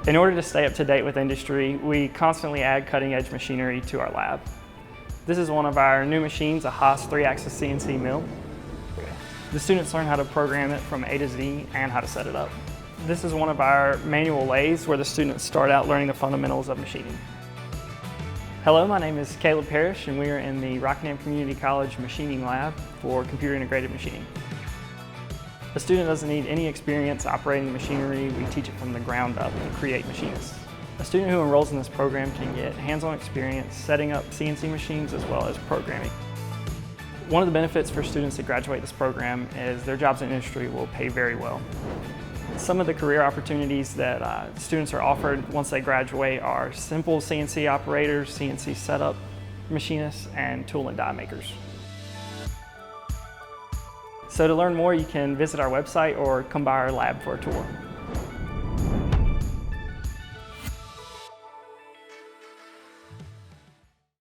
In order to stay up to date with industry, we constantly add cutting-edge machinery to our lab. This is one of our new machines, a Haas 3-axis CNC mill. The students learn how to program it from A to Z and how to set it up. This is one of our manual lathes where the students start out learning the fundamentals of machining. Hello, my name is Caleb Parrish and we are in the Rockingham Community College Machining Lab for Computer Integrated Machining. The student doesn't need any experience operating machinery. We teach it from the ground up to create machinists. A student who enrolls in this program can get hands-on experience setting up CNC machines as well as programming. One of the benefits for students that graduate this program is their jobs in industry will pay very well. Some of the career opportunities that students are offered once they graduate are simple CNC operators, CNC setup machinists, and tool and die makers. So to learn more, you can visit our website or come by our lab for a tour.